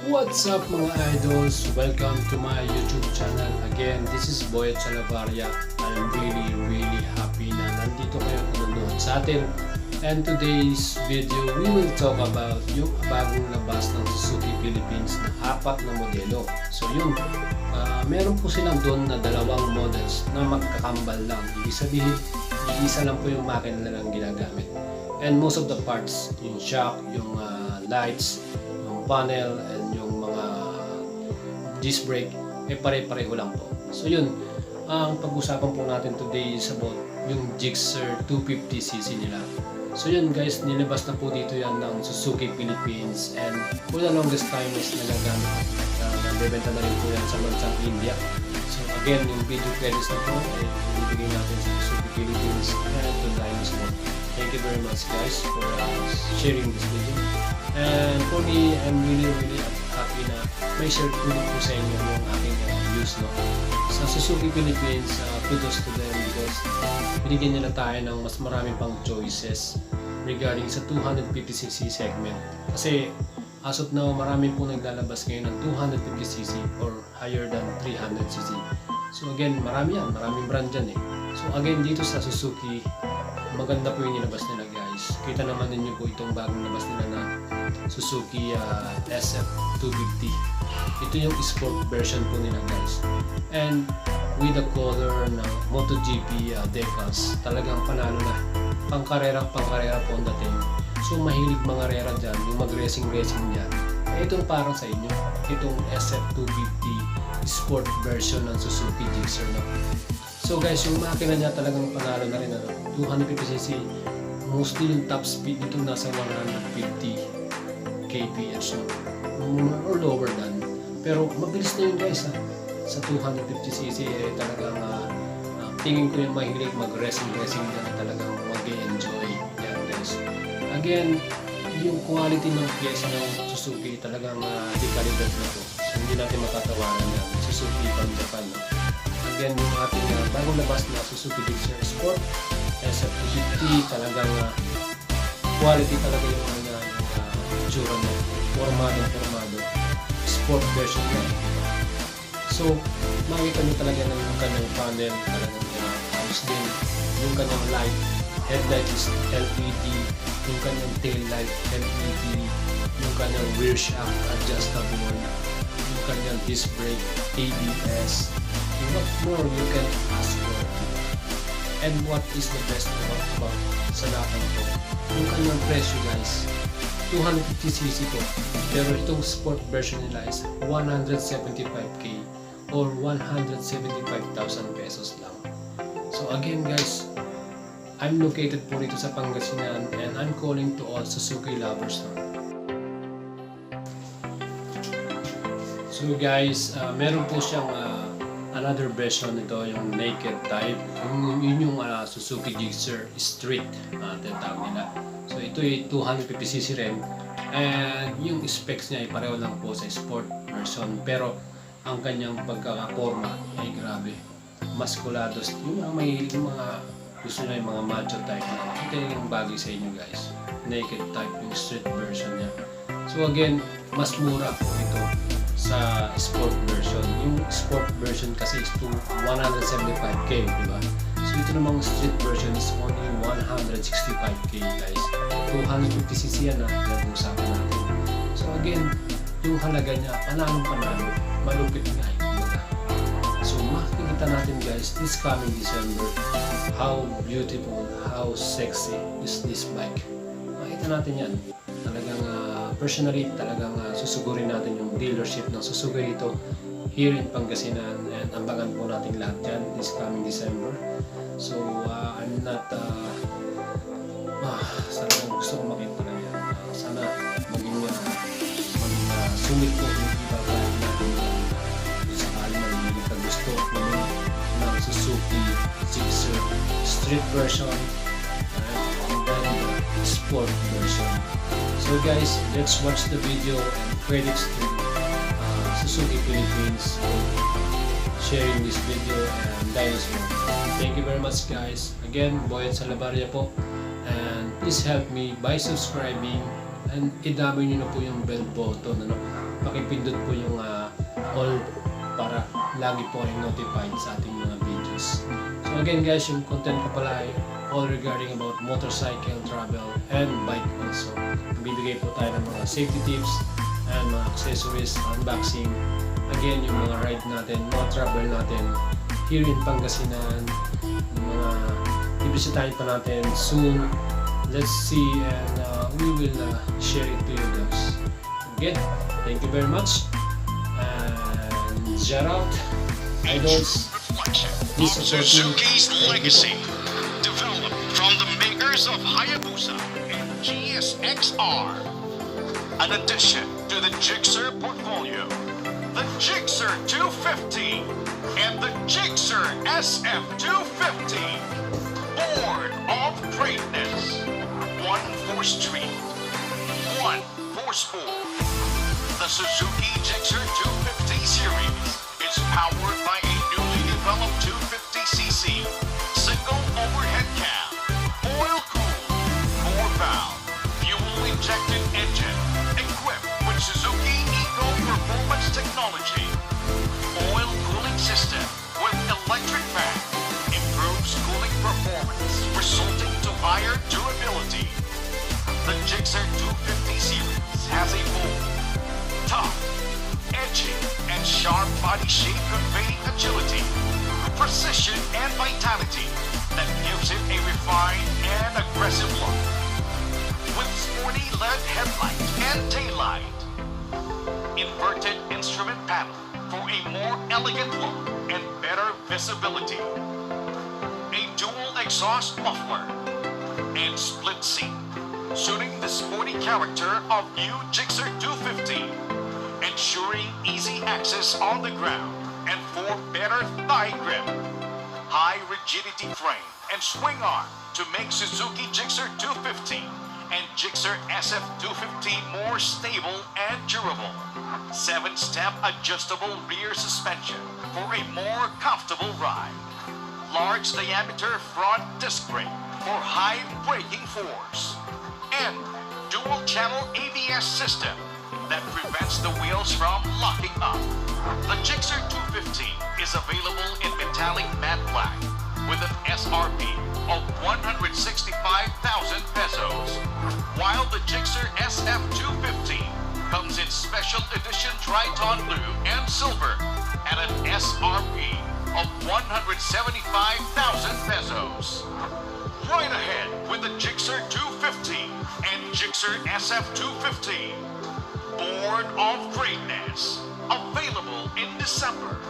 What's up mga idols? Welcome to my YouTube channel. Again, this is Boy at Salavarria. I'm really happy na nandito kayo nanonood sa atin. And today's video, we will talk about yung bagong labas ng Suzuki Philippines na 4 na modelo. So yun, meron po silang doon na 2 models na magkakambal lang. Ibig sabihin, isa lang po yung makina na lang ginagamit. And most of the parts, yung shock, yung lights, yung panel, and yung mga disc brake, pare-pareho lang po. So yun, ang pag-usapan po natin today is about yung Gixxer 250cc nila. So yun guys, nilabas na po dito yan ng Suzuki Philippines, and for the longest time is nagagamit. Nabebenta na rin po yan sa bansang India. So again, yung video credits na po ay ibibigay natin sa Suzuki Philippines and to Dino. Thank you very much guys for sharing this video. And for me, I'm really happy na may share ko po sa inyo yung aking views, no? Sa Suzuki Philippines, kudos to them because binigyan nila tayo ng mas maraming pang choices regarding sa 250cc segment. Kasi as of now, marami po naglalabas ngayon ng 250cc or higher than 300cc. So again, maraming brand dyan eh. So again, dito sa Suzuki, maganda po yung nilabas nila guys. Kita naman ninyo po itong bagong labas nila na Suzuki SF 250. Ito yung sport version po nila guys. And with the color na MotoGP decals, talagang panalo na. Pangkarera po ang dating. So mahilig mga rera dyan, yung mag-racing dyan. Itong parang sa inyo, itong SF 250 sport version ng Suzuki Gixxer na. So guys, yung makina niya talagang panalo na rin. 250cc, mostly yung top speed nito nasa 150 kph or lower than. Pero mabilis na yun guys ha. Sa 250cc talagang tingin ko yung mahilig mag-racing dyan, talagang mag-enjoy yan guys. Again, yung quality ng pyesa ng Suzuki talagang di-calibrate na to. So hindi natin matatawaran yan. Suzuki from Japan. No? Again, yung ating bagong labas na Suzuki Gixxer Sport SF250, talagang quality talaga yung itsura mo. Formado sport version na. So makita nyo talaga na yung kanyang panel talagang ayos din. Yung kanyang light, headlight is LED, yung kanyang tail light LED, yung kanyang rear shock adjustable, yung kanyang disc brake, ABS. What more you can ask for? And what is the best about sa lahat ito? Yung kanyang presyo guys, 250cc po, pero itong sport version nila is 175k or 175,000 pesos lang. So again guys, I'm located po rito sa Pangasinan and I'm calling to all Suzuki lovers na. So guys, meron po siyang another version nito, yung naked type. Yun yung Suzuki Gixxer Street, tinatawag nila. So ito ay 250cc rin. And yung specs niya ay pareho lang po sa sport version. Pero ang kanyang pagkakaporma ay grabe. Maskulados. Yung mga gusto nyo yung mga macho type na. Ito yung bagay sa inyo guys. Naked type yung street version niya. So again, mas mura po ito sa sport version. Yung sport version kasi is 175k, diba? So ito namang street version is only 165k guys. 250cc yan yung usapan natin. So again, yung halaga niya, panalo. Malupit nga yun. So makikita natin guys, this coming December, how beautiful, how sexy is this bike. Makita natin yan. Talagang personally, talagang susugurin natin yung dealership ng Suzuki dito here in Pangasinan, and ambagan po natin lahat dyan this coming December. So I'm not sana gusto ko makita na yan. Sana maging sumit po yung ibabalik natin kung sakali na hindi ka gusto ng Suzuki Gixxer Street version and then sport version. So guys, let's watch the video, and credits to Suzuki Philippines for sharing this video and Dino. Thank you very much guys. Again, Boy at Salavarria po, and please help me by subscribing, and idamay nyo na po yung bell button, ano? Pakipindot po yung all para lagi po kayo notified sa ating mga videos. So again guys, yung content ko pala ay all regarding about motorcycle, travel, and bike also. Bibigay po tayo ng mga safety tips and mga accessories, unboxing. Again, yung mga ride natin, mga travel natin here in Pangasinan, yung mga ibisitahin pa natin soon. Let's see, and we will share it to you guys. Again, thank you very much, and shout out idols. This is Suzuki's legacy, developed from the makers of Hayabusa and GSXR. An addition to the Gixxer portfolio, the Gixxer 250 and the Gixxer SF 250. Born of greatness. One for street, one for sport. The Suzuki Gixxer 250 series is powered by a newly developed 250cc single overhead cam, oil-cooled, 4-valve, fuel-injected engine equipped with Suzuki Eco Performance technology. Oil cooling system with electric fan improves cooling performance, resulting to higher durability. The Gixxer 250 series has a bold, tough, edgy, and sharp body shape conveying agility, precision, and vitality that gives it a refined and aggressive look. With sporty LED headlight and taillight, inverted instrument panel for a more elegant look and better visibility, a dual exhaust muffler, and split seat, suiting the sporty character of new Gixxer 250, ensuring easy access on the ground and for better thigh grip, high rigidity frame and swing arm to make Suzuki Gixxer 250 and Gixxer SF 250 more stable and durable. 7-step adjustable rear suspension for a more comfortable ride. Large diameter front disc brake for high braking force. And dual channel ABS system that prevents the wheels from locking up. The Gixxer 250 is available in metallic matte black with an SRP of 165,000 pesos, while the Gixxer SF 250 comes in special edition Triton blue and silver at an SRP of 175,000 pesos. Right ahead with the Gixxer 250 and Gixxer SF 250. Born of greatness. Available in December.